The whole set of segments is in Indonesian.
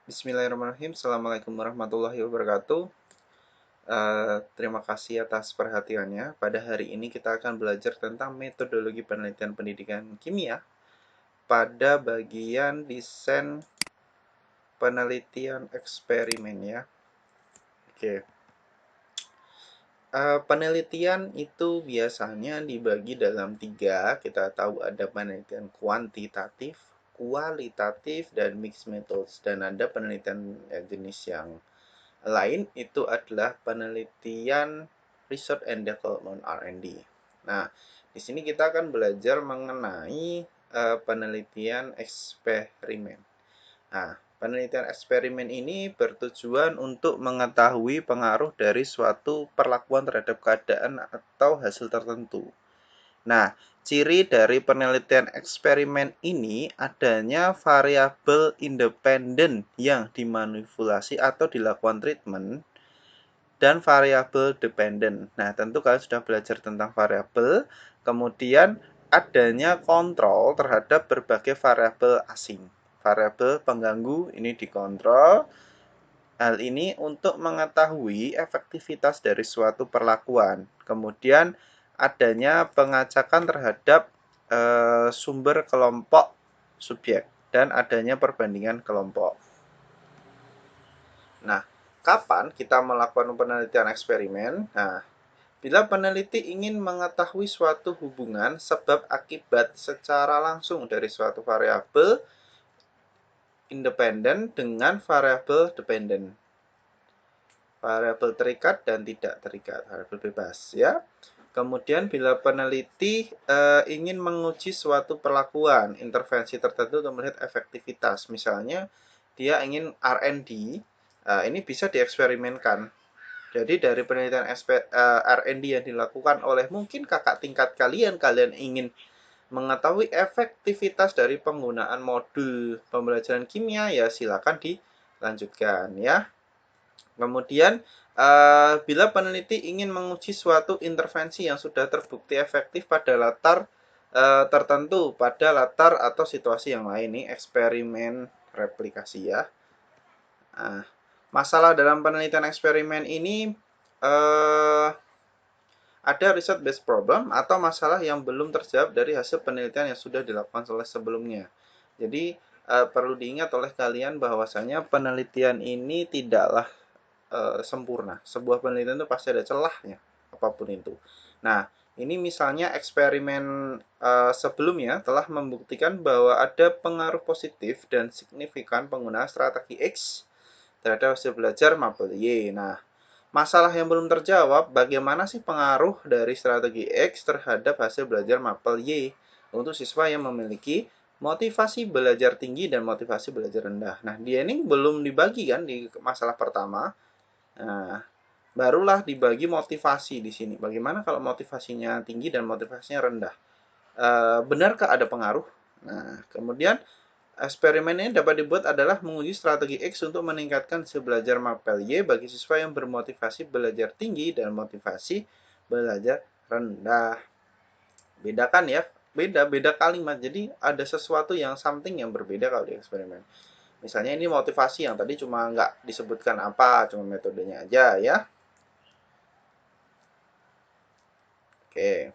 Bismillahirrahmanirrahim. Assalamualaikum warahmatullahi wabarakatuh. Terima kasih atas perhatiannya. Pada hari ini kita akan belajar tentang metodologi penelitian pendidikan kimia pada bagian desain penelitian eksperimen ya. Oke. Penelitian itu biasanya dibagi dalam tiga. Kita tahu ada penelitian kuantitatif, kualitatif, dan mixed methods. Dan ada penelitian jenis yang lain itu adalah penelitian research and development R&D. Nah, di sini kita akan belajar mengenai penelitian eksperimen. Nah, penelitian eksperimen ini bertujuan untuk mengetahui pengaruh dari suatu perlakuan terhadap keadaan atau hasil tertentu. Nah, ciri dari penelitian eksperimen ini adanya variabel independen yang dimanipulasi atau dilakukan treatment dan variabel dependen. Nah, tentu kalian sudah belajar tentang variabel, kemudian adanya kontrol terhadap berbagai variabel asing. Variabel pengganggu ini dikontrol. Hal ini untuk mengetahui efektivitas dari suatu perlakuan. Kemudian adanya pengacakan terhadap sumber kelompok subjek dan adanya perbandingan kelompok. Nah, kapan kita melakukan penelitian eksperimen? Nah, bila peneliti ingin mengetahui suatu hubungan sebab akibat secara langsung dari suatu variabel independen dengan variabel dependen. Variabel terikat dan tidak terikat, variabel bebas ya. Kemudian bila peneliti ingin menguji suatu perlakuan intervensi tertentu untuk melihat efektivitas, misalnya dia ingin R&D, ini bisa dieksperimenkan. Jadi dari penelitian R&D yang dilakukan oleh mungkin kakak tingkat kalian, kalian ingin mengetahui efektivitas dari penggunaan modul pembelajaran kimia, ya silakan dilanjutkan ya. Kemudian bila peneliti ingin menguji suatu intervensi yang sudah terbukti efektif pada latar tertentu, pada latar atau situasi yang lain, nih eksperimen replikasi ya. Nah, masalah dalam penelitian eksperimen ini ada riset based problem atau masalah yang belum terjawab dari hasil penelitian yang sudah dilakukan sebelumnya. Jadi perlu diingat oleh kalian bahwasanya penelitian ini tidaklah sempurna. Sebuah penelitian itu pasti ada celahnya, apapun itu. Nah, ini misalnya eksperimen sebelumnya telah membuktikan bahwa ada pengaruh positif dan signifikan penggunaan strategi X terhadap hasil belajar mapel Y. Nah, masalah yang belum terjawab, bagaimana sih pengaruh dari strategi X terhadap hasil belajar mapel Y untuk siswa yang memiliki motivasi belajar tinggi dan motivasi belajar rendah. Nah, dia ini belum dibagi kan di masalah pertama. Nah, barulah dibagi motivasi di sini. Bagaimana kalau motivasinya tinggi dan motivasinya rendah? Benarkah ada pengaruh? Nah, kemudian eksperimen ini dapat dibuat adalah menguji strategi X untuk meningkatkan hasil belajar mapel Y bagi siswa yang bermotivasi belajar tinggi dan motivasi belajar rendah. Bedakan ya, beda kalimat. Jadi ada sesuatu yang something yang berbeda kalau di eksperimen. Misalnya ini motivasi yang tadi cuma nggak disebutkan apa, cuma metodenya aja ya. Oke.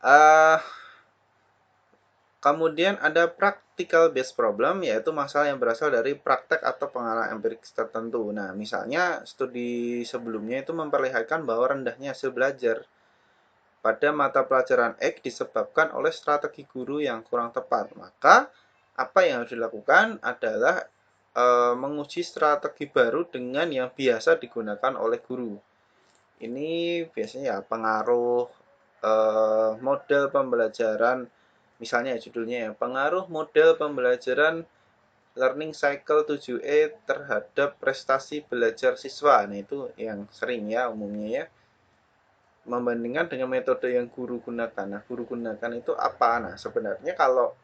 Uh, Kemudian ada practical based problem, yaitu masalah yang berasal dari praktek atau pengalaman empirik tertentu. Nah, misalnya studi sebelumnya itu memperlihatkan bahwa rendahnya hasil belajar pada mata pelajaran X disebabkan oleh strategi guru yang kurang tepat. Maka, apa yang harus dilakukan adalah menguji strategi baru dengan yang biasa digunakan oleh guru. Ini biasanya ya pengaruh model pembelajaran, misalnya judulnya ya, pengaruh model pembelajaran learning cycle 7E terhadap prestasi belajar siswa. Nah, itu yang sering ya umumnya ya. Membandingkan dengan metode yang guru gunakan. Nah, guru gunakan itu apa? Nah, sebenarnya kalau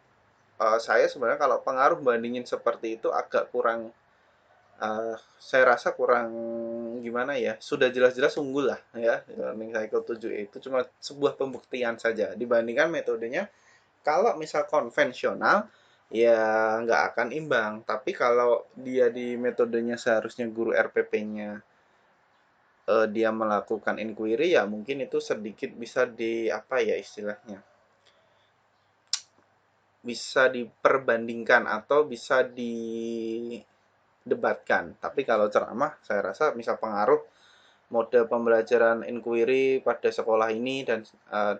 saya sebenarnya kalau pengaruh bandingin seperti itu agak kurang, saya rasa kurang gimana ya, sudah jelas-jelas unggul lah ya, learning cycle 7 itu cuma sebuah pembuktian saja dibandingkan metodenya. Kalau misal konvensional, ya nggak akan imbang. Tapi kalau dia di metodenya seharusnya guru RPP-nya dia melakukan inquiry, ya mungkin itu sedikit bisa di apa ya istilahnya, bisa diperbandingkan atau bisa didebatkan. Tapi kalau ceramah saya rasa misal pengaruh mode pembelajaran inquiry pada sekolah ini dan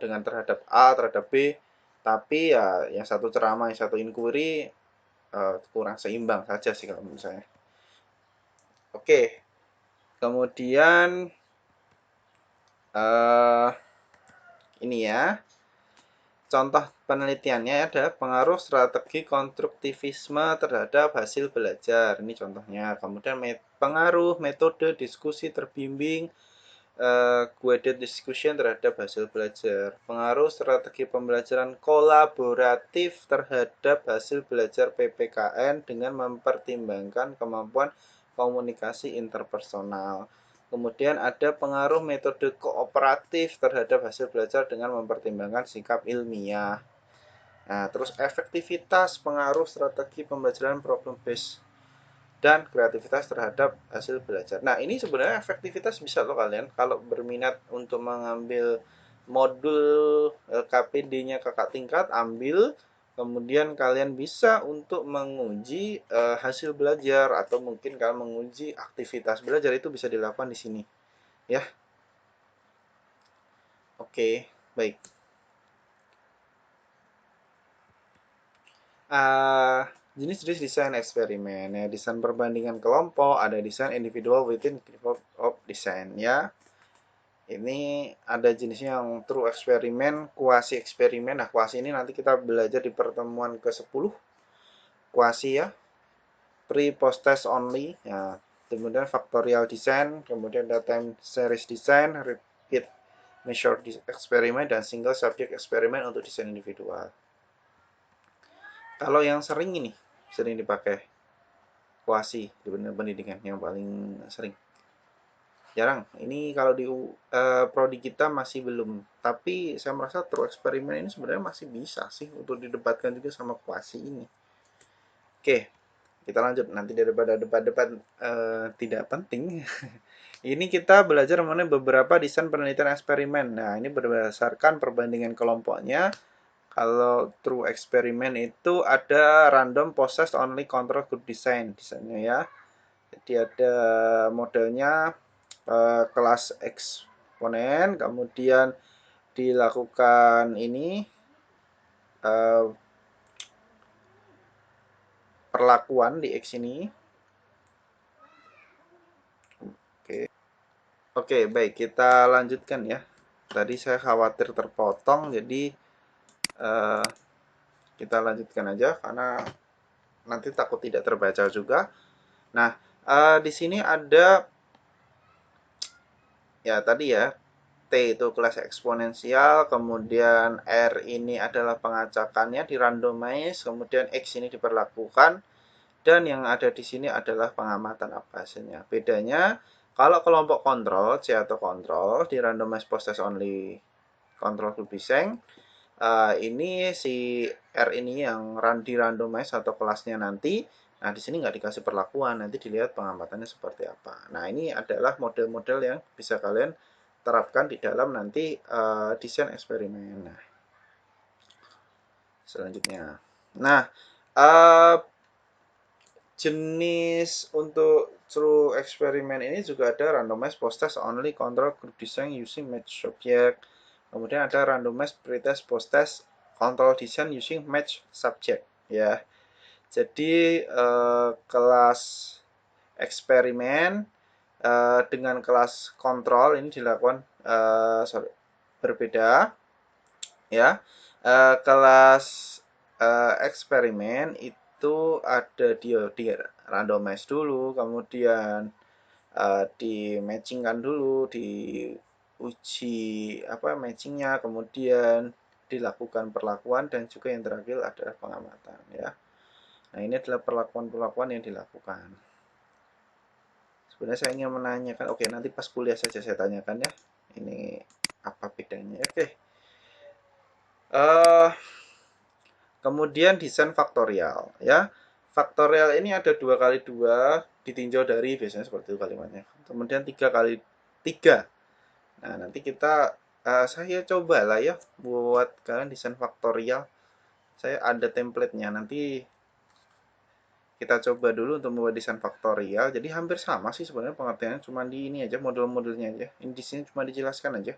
dengan terhadap A terhadap B, tapi ya yang satu ceramah yang satu inquiry kurang seimbang saja sih kalau menurut saya. Oke, kemudian uh, ini ya, contoh penelitiannya adalah pengaruh strategi konstruktivisme terhadap hasil belajar. Ini contohnya. Kemudian pengaruh metode diskusi terbimbing guided discussion terhadap hasil belajar. Pengaruh strategi pembelajaran kolaboratif terhadap hasil belajar PPKN dengan mempertimbangkan kemampuan komunikasi interpersonal. Kemudian ada pengaruh metode kooperatif terhadap hasil belajar dengan mempertimbangkan sikap ilmiah. Nah, terus efektivitas pengaruh strategi pembelajaran problem based dan kreativitas terhadap hasil belajar. Nah, ini sebenarnya efektivitas bisa loh kalian kalau berminat untuk mengambil modul KPD-nya kakak tingkat, ambil. Kemudian kalian bisa untuk menguji hasil belajar atau mungkin kalian menguji aktivitas belajar, itu bisa dilakukan di sini. Ya, oke, baik. uh, Jenis-jenis desain eksperimen ya, desain perbandingan kelompok, ada desain individual within group of design ya. Ini ada jenisnya yang true eksperimen, kuasi eksperimen. Nah, kuasi ini nanti kita belajar di pertemuan ke-10. Kuasi ya, pre post test only ya. Kemudian factorial design, kemudian data time series design, repeat measure eksperimen, dan single subject eksperimen untuk desain individual. Kalau yang sering ini, sering dipakai kuasi di pendidikan yang paling sering. Jarang. Ini kalau di prodi kita masih belum. Tapi saya merasa true eksperimen ini sebenarnya masih bisa sih untuk didebatkan juga sama kuasi ini. Oke, kita lanjut. Nanti daripada debat-debat tidak penting. Ini kita belajar mengenai beberapa desain penelitian eksperimen. Nah, ini berdasarkan perbandingan kelompoknya. Kalau true eksperimen itu ada random process only control group design desainnya ya. Jadi ada modelnya kelas eksponen, kemudian dilakukan ini eh, perlakuan di X ini. Oke, oke, baik, kita lanjutkan ya. Tadi saya khawatir terpotong, jadi eh, kita lanjutkan aja karena nanti takut tidak terbaca juga. Nah, di sini ada ya tadi ya, T itu kelas eksponensial, kemudian R ini adalah pengacakannya di randomize, kemudian X ini diperlakukan, dan yang ada di sini adalah pengamatan apa hasilnya. Bedanya, kalau kelompok kontrol, C atau kontrol, di randomize post test only control group design, ini si R ini yang di randomize atau kelasnya nanti. Nah, di sini nggak dikasih perlakuan, nanti dilihat pengamatannya seperti apa. Nah, ini adalah model-model yang bisa kalian terapkan di dalam nanti desain eksperimen. Nah, selanjutnya. Nah, uh, jenis untuk true eksperimen ini juga ada randomized post test only control group design using match subject. Kemudian ada randomized pretest post test control design using match subject ya. Jadi kelas eksperimen dengan kelas kontrol ini dilakukan berbeda ya. Kelas eksperimen itu ada di randomize dulu, kemudian di matchingkan dulu, diuji apa matchingnya, kemudian dilakukan perlakuan, dan juga yang terakhir adalah pengamatan ya. Nah, ini adalah perlakuan-perlakuan yang dilakukan. Sebenarnya saya ingin menanyakan, oke, nanti pas kuliah saja saya tanyakan ya. Ini apa bedanya? Oke. Kemudian desain faktorial ya. Faktorial ini ada 2 kali 2 ditinjau dari, biasanya seperti itu kalimatnya. Kemudian 3 kali 3. Nah, nanti kita saya coba lah ya buat kalian desain faktorial. Saya ada template-nya. Nanti kita coba dulu untuk membuat desain faktorial. Jadi hampir sama sih sebenarnya pengertiannya, cuma di ini aja, model-modelnya aja. Ini di sini cuma dijelaskan aja.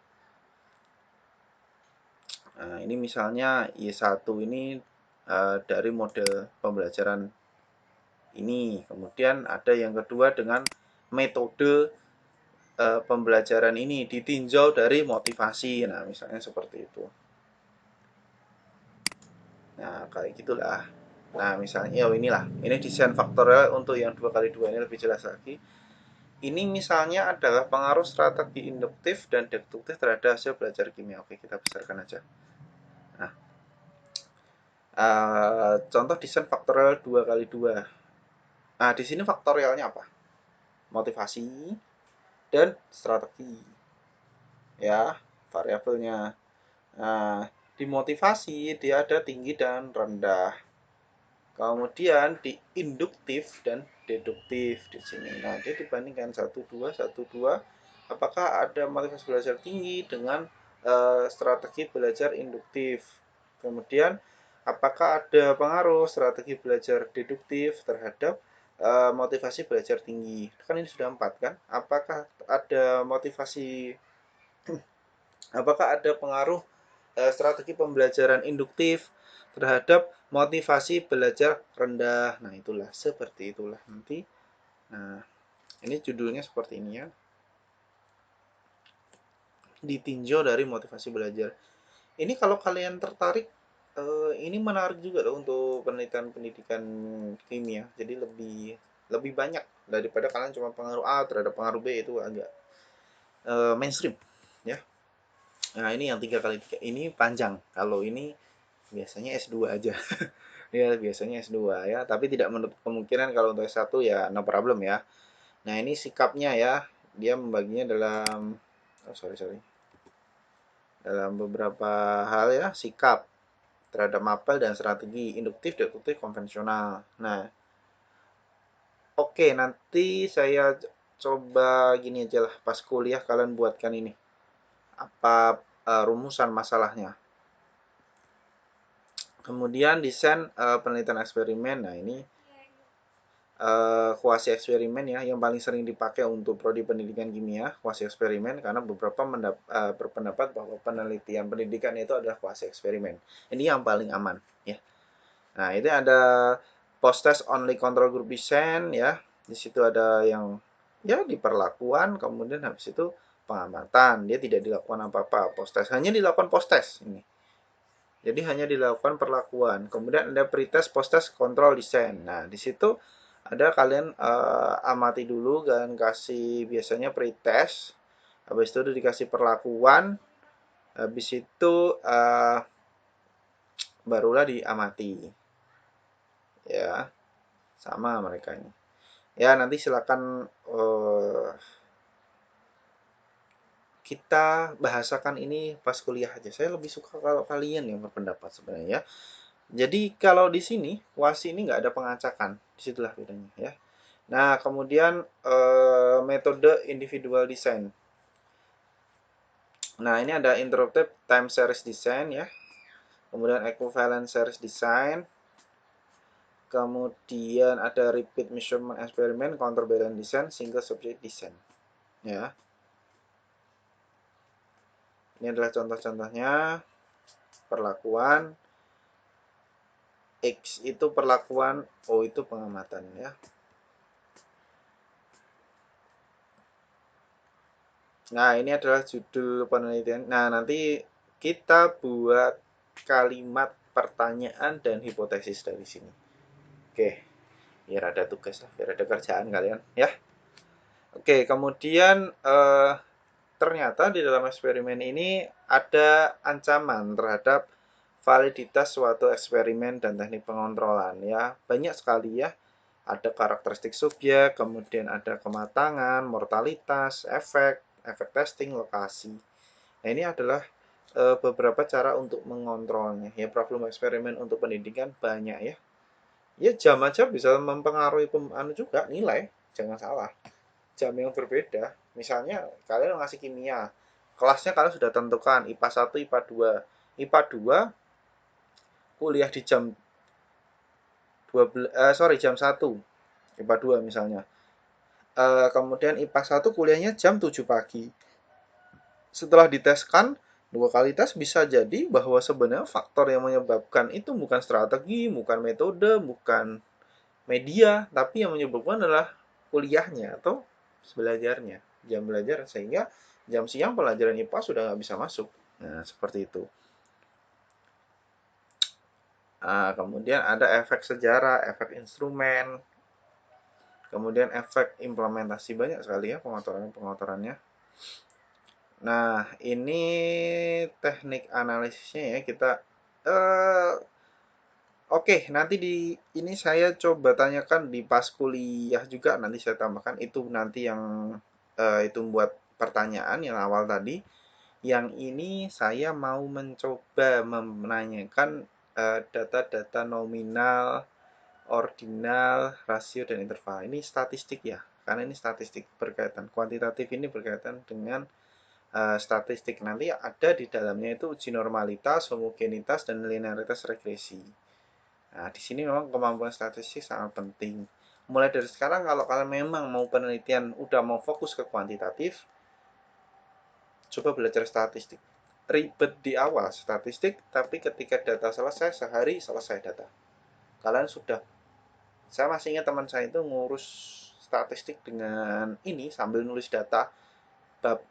Nah, ini misalnya Y1 ini dari model pembelajaran ini. Kemudian ada yang kedua dengan metode pembelajaran ini ditinjau dari motivasi. Nah, misalnya seperti itu. Nah, kayak gitulah. Nah, misalnya oh inilah. Ini desain faktorial untuk yang 2 kali 2 ini lebih jelas lagi. Ini misalnya adalah pengaruh strategi induktif dan deduktif terhadap hasil belajar kimia. Oke, kita besarkan aja. Nah, contoh desain faktorial 2 kali 2. Nah, di sini faktorialnya apa? Motivasi dan strategi. Ya, variabelnya. Nah, di motivasi dia ada tinggi dan rendah. Kemudian di induktif dan deduktif di sini. Nah, dia dibandingkan 1 2 apakah ada motivasi belajar tinggi dengan strategi belajar induktif. Kemudian apakah ada pengaruh strategi belajar deduktif terhadap motivasi belajar tinggi. Kan ini sudah 4 kan? Apakah ada pengaruh strategi pembelajaran induktif terhadap motivasi belajar rendah. Nah, itulah seperti itulah nanti. Nah, ini judulnya seperti ini ya. Ditinjau dari motivasi belajar. Ini kalau kalian tertarik, ini menarik juga loh untuk penelitian pendidikan kimia. Jadi lebih lebih banyak daripada kalian cuma pengaruh A terhadap pengaruh B, itu agak mainstream ya. Nah, ini yang 3 kali 3 ini panjang. Kalau ini biasanya S2 aja. Ya, biasanya S2 ya, tapi tidak menutup kemungkinan kalau untuk S1 ya no problem ya. Nah, ini sikapnya ya. Dia membaginya dalam dalam beberapa hal ya, sikap terhadap mapel dan strategi induktif, deduktif, konvensional. Nah, oke, nanti saya coba gini aja lah, pas kuliah kalian buatkan ini. Apa rumusan masalahnya. Kemudian desain penelitian eksperimen. Nah, ini kuasi eksperimen ya, yang paling sering dipakai untuk prodi pendidikan kimia, kuasi eksperimen, karena beberapa berpendapat bahwa penelitian pendidikan itu adalah kuasi eksperimen. Ini yang paling aman ya. Nah, itu ada post test only control group design ya. Di situ ada yang ya di perlakuan, kemudian habis itu pengamatan. Dia tidak dilakukan apa-apa, post test. Hanya dilakukan post test ini. Jadi hanya dilakukan perlakuan. Kemudian ada pretest, post test, control design. Nah, di situ ada kalian amati dulu dan kasih biasanya pretest. Habis itu dikasih perlakuan. Habis itu barulah diamati. Ya, sama mereka ini. Ya, nanti silakan kita bahasakan ini pas kuliah aja. Saya lebih suka kalau kalian yang berpendapat sebenarnya. Jadi kalau di sini wasi ini nggak ada pengacakan, disitulah bedanya ya. Nah, kemudian metode individual design. Nah, ini ada interrupted time series design ya. Kemudian equivalent series design. Kemudian ada repeat measurement experiment, counterbalance design, single subject design. Ya. Ini adalah contoh-contohnya. Perlakuan. X itu perlakuan, O itu pengamatan ya. Nah, ini adalah judul penelitian. Nah, nanti kita buat kalimat pertanyaan dan hipotesis dari sini. Oke, biar ada tugas lah, biar ada kerjaan kalian ya. Oke, kemudian ternyata di dalam eksperimen ini ada ancaman terhadap validitas suatu eksperimen dan teknik pengontrolan ya. Banyak sekali ya. Ada karakteristik subjek, kemudian ada kematangan, mortalitas, efek testing, lokasi. Nah, ini adalah beberapa cara untuk mengontrolnya. Ya, problem eksperimen untuk pendidikan banyak ya. Ya, jam aja bisa mempengaruhi anu juga nilai, jangan salah. Jam yang berbeda. Misalnya kalian ngasih kimia, kelasnya kalian sudah tentukan IPA 1, IPA 2. IPA 2 kuliah di jam 12 jam 1 IPA 2 misalnya. Kemudian IPA 1 kuliahnya jam 7 pagi. Setelah diteskan, dua kali tes bisa jadi bahwa sebenarnya faktor yang menyebabkan itu bukan strategi, bukan metode, bukan media, tapi yang menyebabkan adalah kuliahnya atau belajarnya, jam belajar, sehingga jam siang pelajaran IPA sudah nggak bisa masuk. Nah, seperti itu. Kemudian ada efek sejarah, efek instrumen, kemudian efek implementasi, banyak sekali ya pengotorannya. Nah, ini teknik analisisnya ya kita eh oke, nanti di ini saya coba tanyakan di pas kuliah juga, nanti saya tambahkan itu nanti yang itu buat pertanyaan yang awal tadi. Yang ini saya mau mencoba menanyakan data-data nominal, ordinal, rasio, dan interval. Ini statistik ya, karena ini statistik berkaitan. Kuantitatif ini berkaitan dengan statistik. Nanti ada di dalamnya itu uji normalitas, homogenitas, dan linearitas regresi. Nah, di sini memang kemampuan statistik sangat penting. Mulai dari sekarang kalau kalian memang mau penelitian udah mau fokus ke kuantitatif, coba belajar statistik. Ribet di awal statistik, tapi ketika data selesai, sehari selesai data. Kalian sudah, saya masih ingat teman saya itu ngurus statistik dengan ini sambil nulis data bab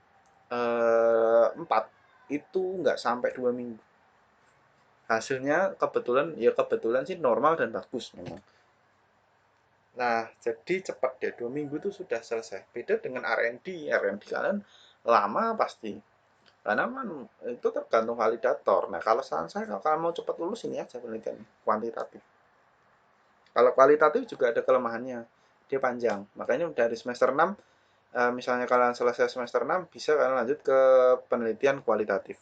4 itu nggak sampai 2 minggu. Hasilnya kebetulan sih normal dan bagus memang. Nah, jadi cepat deh, 2 minggu itu sudah selesai. Beda dengan R&D, R&D kalian lama pasti. Karena kan itu tergantung validator. Nah, kalau saran saya, kalau kalian mau cepat lulus, ini aja penelitian kuantitatif. Kalau kualitatif juga ada kelemahannya, dia panjang. Makanya dari semester 6, misalnya kalian selesai semester 6, bisa kalian lanjut ke penelitian kualitatif.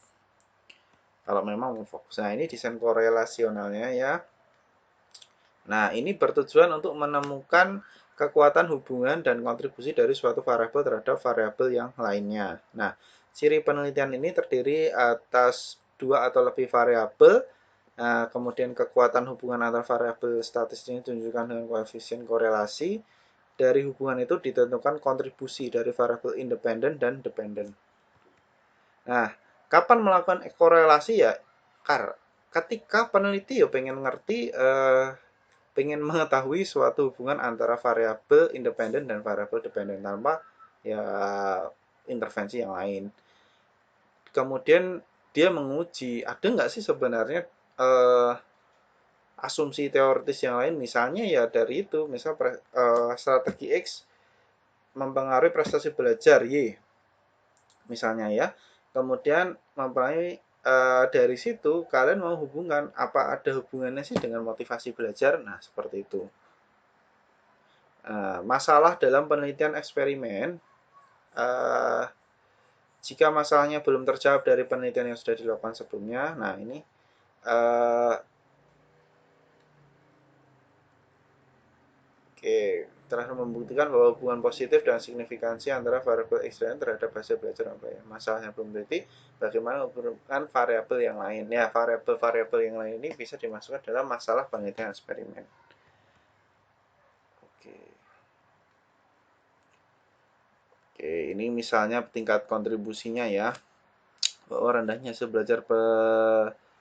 Kalau memang mau fokus. Nah, ini desain korelasionalnya ya. Nah, ini bertujuan untuk menemukan kekuatan hubungan dan kontribusi dari suatu variabel terhadap variabel yang lainnya. Nah, ciri penelitian ini terdiri atas dua atau lebih variabel. Nah, kemudian kekuatan hubungan antar variabel statistik ini ditunjukkan dengan koefisien korelasi. Dari hubungan itu ditentukan kontribusi dari variabel independen dan dependen. Nah, kapan melakukan korelasi ya? Ketika peneliti ya pengen ngerti pengen mengetahui suatu hubungan antara variabel independen dan variabel dependen tanpa ya intervensi yang lain. Kemudian dia menguji ada nggak sih sebenarnya eh, asumsi teoritis yang lain, misalnya ya dari itu, misal strategi X mempengaruhi prestasi belajar Y misalnya ya. Kemudian mempengaruhi dari situ kalian mau hubungkan apa ada hubungannya sih dengan motivasi belajar. Nah, seperti itu. Masalah dalam penelitian eksperimen, uh, jika masalahnya belum terjawab dari penelitian yang sudah dilakukan sebelumnya, nah ini uh, oke, telah membuktikan bahwa hubungan positif dan signifikansi antara variabel X dan terhadap hasil belajar apa ya. Masalahnya belum berarti bagaimana menghubungkan variabel yang lain. Ya, variabel-variabel yang lain ini bisa dimasukkan dalam masalah penelitian eksperimen. Oke. Oke, ini misalnya tingkat kontribusinya ya. Bahwa rendahnya hasil belajar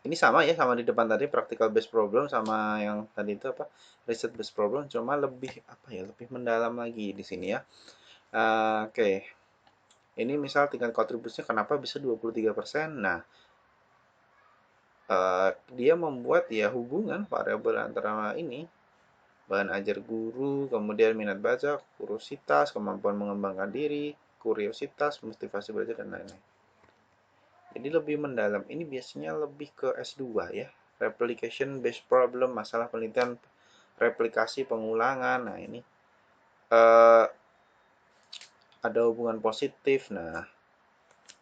ini sama ya sama di depan tadi practical based problem sama yang tadi itu apa research based problem, cuma lebih apa ya lebih mendalam lagi di sini ya. Oke. Ini misal tingkat kontribusinya kenapa bisa 23%. Nah, dia membuat ya hubungan variabel antara ini bahan ajar guru, kemudian minat baca, kuriositas, kemampuan mengembangkan diri, kuriositas, motivasi belajar dan lain-lain. Jadi lebih mendalam. Ini biasanya lebih ke S2 ya. Replication based problem, masalah penelitian replikasi pengulangan. Nah, ini uh, ada hubungan positif. Nah,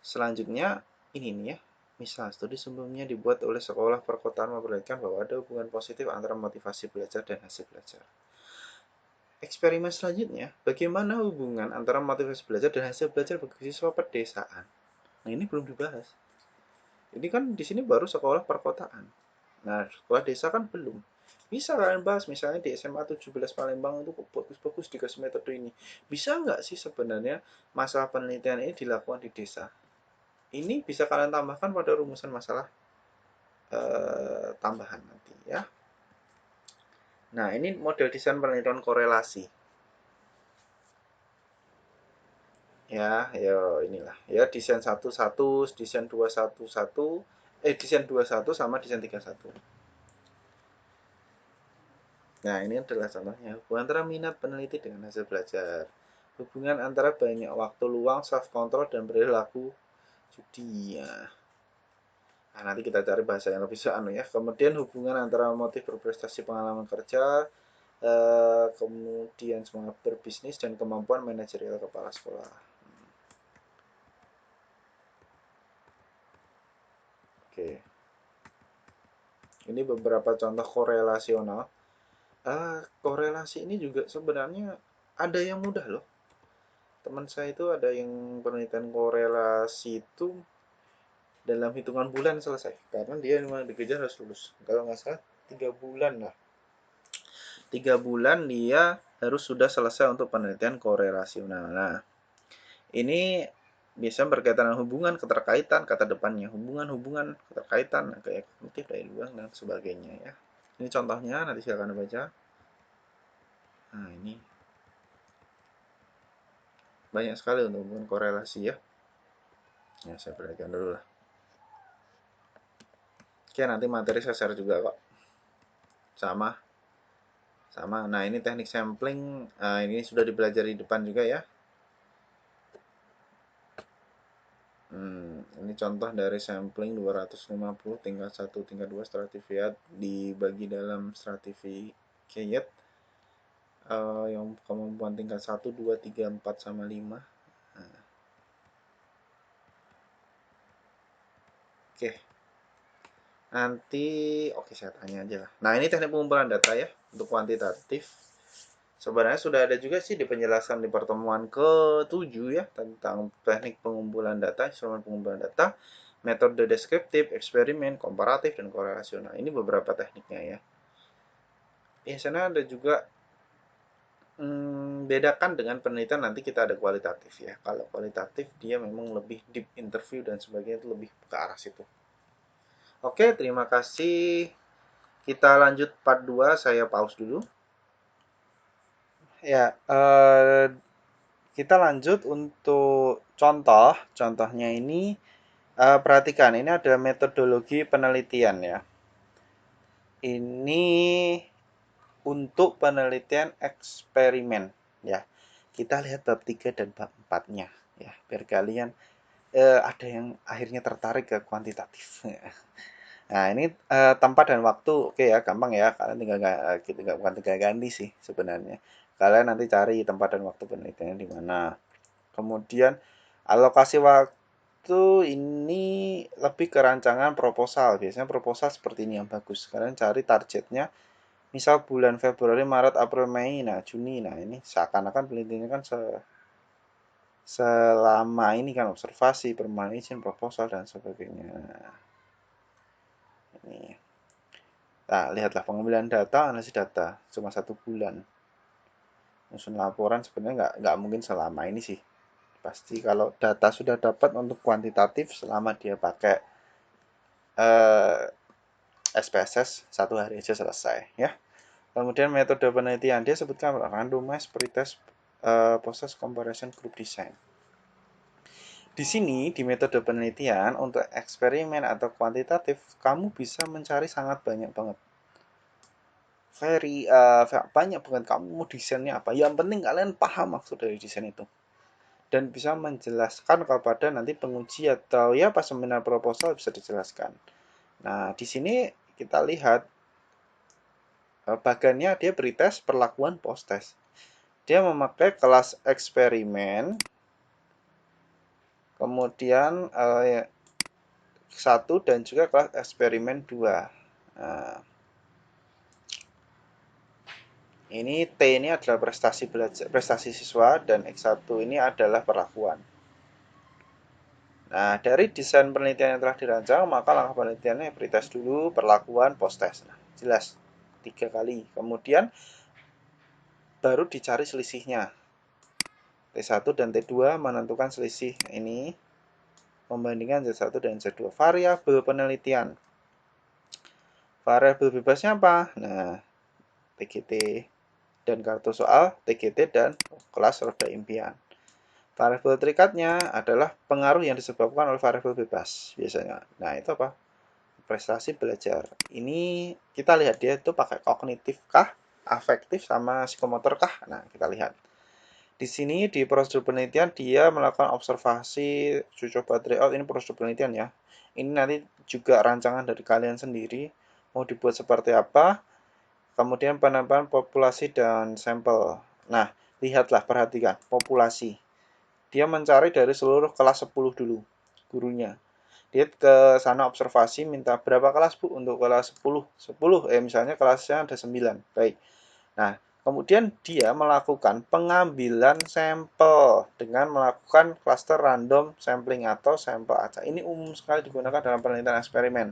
selanjutnya ini nih ya. Misal, studi sebelumnya dibuat oleh sekolah perkotaan memperlihatkan bahwa ada hubungan positif antara motivasi belajar dan hasil belajar. Eksperimen selanjutnya, bagaimana hubungan antara motivasi belajar dan hasil belajar bagi siswa pedesaan? Nah, ini belum dibahas. Ini kan di sini baru sekolah perkotaan. Nah, sekolah desa kan belum. Bisa kalian bahas misalnya di SMA 17 Palembang itu bagus-bagus dikasih metode ini. Bisa nggak sih sebenarnya masalah penelitian ini dilakukan di desa? Ini bisa kalian tambahkan pada rumusan masalah tambahan nanti ya. Nah, ini model desain penelitian korelasi. Ya, ya inilah. Ya, desain 11, desain 211, desain 21 sama desain 31. Nah, ini adalah contohnya. Hubungan antara minat peneliti dengan hasil belajar. Hubungan antara banyak waktu luang, self control dan perilaku judi. Nah, nanti kita cari bahasa yang lebih anu ya. Kemudian hubungan antara motif berprestasi, pengalaman kerja, kemudian semangat berbisnis dan kemampuan manajerial kepala sekolah. Oke, ini beberapa contoh korelasional. Korelasi ini juga sebenarnya ada yang mudah loh. Teman saya itu ada yang penelitian korelasi itu dalam hitungan bulan selesai. Karena dia memang dikejar harus lulus. Kalau nggak salah 3 bulan lah. 3 bulan dia harus sudah selesai untuk penelitian korelasional. Nah, ini biasanya berkaitan dengan hubungan, keterkaitan, kata depannya hubungan, keterkaitan, kayak kognitif, daya luang dan sebagainya ya. Ini contohnya, nanti silakan baca. Nah, ini banyak sekali untuk hubungan korelasi ya. Ya, saya perhatikan dulu lah. Oke, nanti materi saya share juga kok. Sama, sama. Nah, ini teknik sampling, ini sudah dipelajari di depan juga ya. Ini contoh dari sampling 250 tingkat 1, tingkat 2 stratifiat dibagi dalam stratificate yang kemampuan tingkat 1, 2, 3, 4 sama 5. Nah, oke. Nanti oke saya tanya aja lah. Nah, ini teknik pengumpulan data ya untuk kuantitatif. Sebenarnya sudah ada juga sih di penjelasan di pertemuan ke-7 ya tentang teknik pengumpulan data, instrumen pengumpulan data, metode deskriptif, eksperimen, komparatif, dan korelasional. Ini beberapa tekniknya ya. Biasanya ada juga bedakan dengan penelitian nanti kita ada kualitatif ya. Kalau kualitatif dia memang lebih deep interview dan sebagainya itu lebih ke arah situ. Oke, terima kasih. Kita lanjut part 2, saya pause dulu. Ya, kita lanjut untuk contoh. Contohnya ini perhatikan, ini ada metodologi penelitian ya. Ini untuk penelitian eksperimen ya. Kita lihat bab 3 dan bab 4-nya ya, biar kalian ada yang akhirnya tertarik ke kuantitatif. Nah, ini tempat dan waktu oke ya, gampang ya. Kalian tinggal bukan tinggal ganti sih sebenarnya. Kalian nanti cari tempat dan waktu penelitiannya di mana. Kemudian alokasi waktu ini lebih ke rancangan proposal. Biasanya proposal seperti ini yang bagus. Kalian cari targetnya. Misal bulan Februari, Maret, April, Mei, nah Juni. Nah ini seakan-akan penelitiannya kan selama ini kan observasi, permohonan izin, proposal, dan sebagainya. Ini. Nah, lihatlah pengambilan data, analisis data. Cuma 1 bulan. Nyusun laporan sebenarnya nggak mungkin selama ini sih. Pasti kalau data sudah dapat untuk kuantitatif selama dia pakai eh, SPSS 1 hari aja selesai ya. Kemudian metode penelitian dia sebutkan randomized pretest process comparison group design. Di sini di metode penelitian untuk eksperimen atau kuantitatif kamu bisa mencari sangat banyak banget. Banyak banget kamu mau desainnya apa. Yang penting kalian paham maksud dari desain itu. Dan bisa menjelaskan kepada nanti penguji atau ya pas seminar proposal bisa dijelaskan. Nah, di sini kita lihat bagannya dia pretest, perlakuan, post test. Dia memakai kelas eksperimen, kemudian 1 dan juga kelas eksperimen 2. Nah, ini T ini adalah prestasi belajar, prestasi siswa, dan X1 ini adalah perlakuan. Nah, dari desain penelitian yang telah dirancang, maka langkah penelitiannya pretest dulu, perlakuan, post test. Nah, jelas 3 kali. Kemudian baru dicari selisihnya. T1 dan T2 menentukan selisih ini membandingkan Z1 dan Z2. Variabel penelitian. Variabel bebasnya apa? Nah, TGT dan kartu soal, TGT dan kelas roda impian. Variabel terikatnya adalah pengaruh yang disebabkan oleh variabel bebas biasanya. Nah, itu apa? Prestasi belajar. Ini kita lihat dia itu pakai kognitif kah, afektif sama psikomotor kah? Nah, kita lihat. Di sini di prosedur penelitian dia melakukan observasi, coba tryout, ini prosedur penelitian ya. Ini nanti juga rancangan dari kalian sendiri mau dibuat seperti apa. Kemudian penambahan populasi dan sampel. Nah, lihatlah, perhatikan populasi. Dia mencari dari seluruh kelas 10 dulu gurunya. Dia ke sana observasi, minta berapa kelas Bu untuk kelas 10. 10, misalnya kelasnya ada 9. Baik. Nah, kemudian dia melakukan pengambilan sampel dengan melakukan cluster random sampling atau sampel acak. Ini umum sekali digunakan dalam penelitian eksperimen.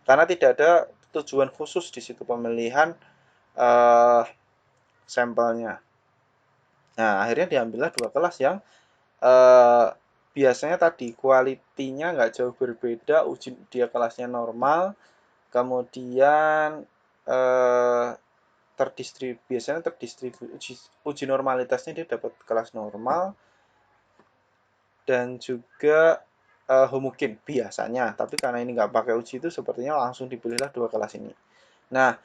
Karena tidak ada tujuan khusus di situ pemilihan sampelnya. Nah, akhirnya diambillah 2 kelas yang biasanya tadi kualitinya nggak jauh berbeda, dia kelasnya normal, kemudian biasanya terdistribusi, uji normalitasnya dia dapat kelas normal dan juga homogen biasanya, tapi karena ini nggak pakai uji itu sepertinya langsung dipilihlah 2 kelas ini. Nah,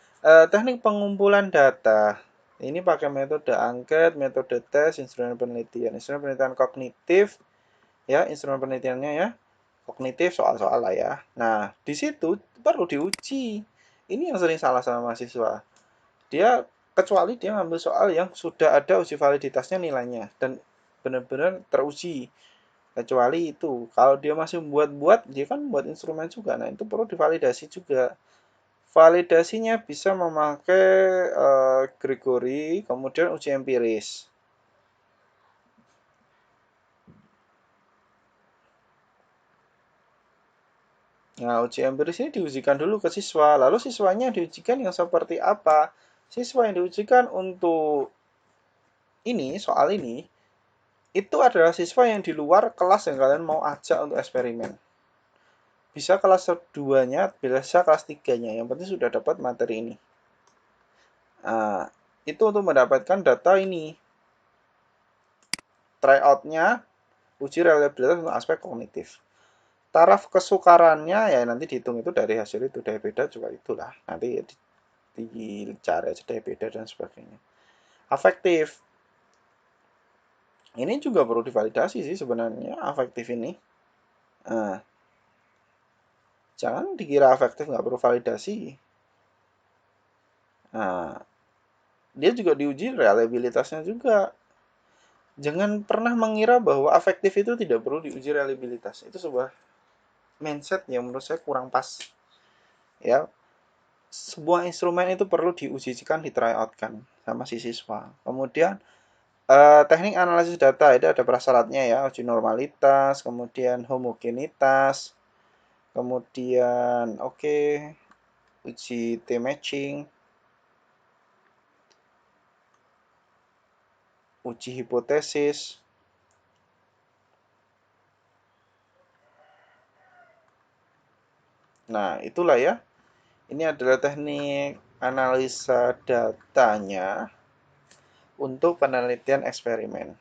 teknik pengumpulan data ini pakai metode angket, metode tes, instrumen penelitian kognitif, ya instrumen penelitiannya ya kognitif, soal-soal lah ya. Nah, di situ perlu diuji. Ini yang sering salah sama mahasiswa. Dia kecuali dia ngambil soal yang sudah ada uji validitasnya nilainya dan benar-benar teruji. Kecuali itu, kalau dia masih buat-buat, dia kan buat instrumen juga. Nah, itu perlu divalidasi juga. Validasinya bisa memakai Gregory, kemudian uji empiris. Nah, uji empiris ini diujikan dulu ke siswa, lalu siswanya diujikan yang seperti apa? Siswa yang diujikan untuk ini, soal ini, itu adalah siswa yang di luar kelas yang kalian mau ajak untuk eksperimen. Bisa kelas 2-nya, bisa kelas 3-nya, yang penting sudah dapat materi ini. Nah, itu untuk mendapatkan data ini. Tryout-nya, uji reliabilitas untuk aspek kognitif. Taraf kesukarannya ya nanti dihitung itu dari hasil itu, dari beda juga itulah. Nanti dicari aja dari beda dan sebagainya. Afektif. Ini juga perlu divalidasi sih sebenarnya afektif ini. Nah, jangan dikira afektif nggak perlu validasi. Nah, dia juga diuji reliabilitasnya juga. Jangan pernah mengira bahwa afektif itu tidak perlu diuji reliabilitas. Itu sebuah mindset yang menurut saya kurang pas. Ya, sebuah instrumen itu perlu diujikan, di tryoutkan sama si siswa. Kemudian teknik analisis data itu ada prasyaratnya ya, uji normalitas, kemudian homogenitas, kemudian uji T-matching, uji hipotesis. Nah, itulah ya. Ini adalah teknik analisa datanya untuk penelitian eksperimen.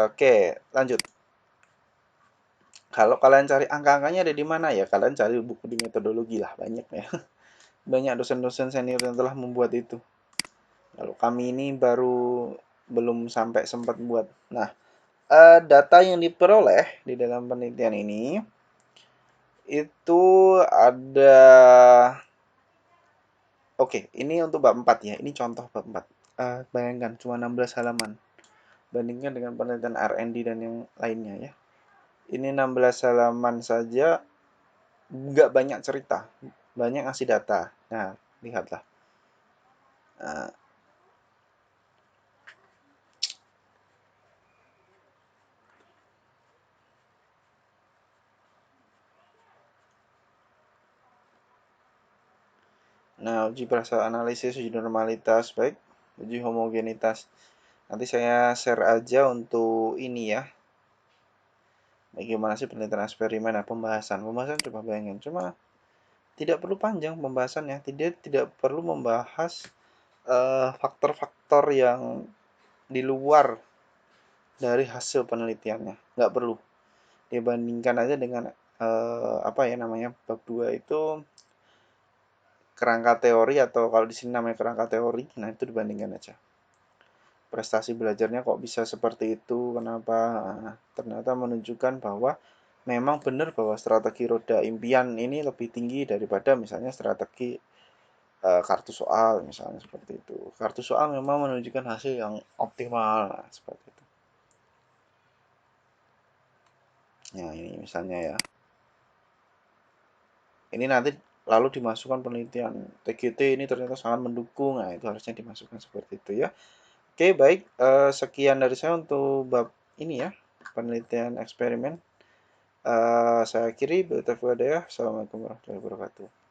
Oke, lanjut. Kalau kalian cari angka-angkanya ada di mana ya? Kalian cari buku di metodologi lah, banyak ya. Banyak dosen-dosen senior yang telah membuat itu. Kalau kami ini baru belum sampai sempat buat. Nah, data yang diperoleh di dalam penelitian ini itu ada. Ini untuk bab 4 ya. Ini contoh bab 4. Bayangkan cuma 16 halaman. Bandingkan dengan penelitian R&D dan yang lainnya ya. Ini 16 halaman saja, nggak banyak cerita, banyak ngasih data. Nah, lihatlah. Nah, uji perasaan analisis, uji normalitas, baik, uji homogenitas. Nanti saya share aja untuk ini ya. Bagaimana sih penelitian eksperimen? Nah, pembahasan coba bayangin. Cuma tidak perlu panjang pembahasannya. Tidak perlu membahas faktor-faktor yang di luar dari hasil penelitiannya. Nggak perlu. Dibandingkan aja dengan apa ya namanya, bab 2 itu kerangka teori, atau kalau di sini namanya kerangka teori. Nah, itu dibandingkan aja. Prestasi belajarnya kok bisa seperti itu, kenapa? Nah, ternyata menunjukkan bahwa memang benar bahwa strategi roda impian ini lebih tinggi daripada misalnya strategi kartu soal, misalnya seperti itu. Kartu soal memang menunjukkan hasil yang optimal, nah, seperti itu. Nah, ini misalnya ya. Ini nanti lalu dimasukkan penelitian TGT ini ternyata sangat mendukung. Nah, itu harusnya dimasukkan seperti itu ya. Oke, baik. Sekian dari saya untuk bab ini ya, penelitian eksperimen. Saya akhiri. Assalamualaikum warahmatullahi wabarakatuh.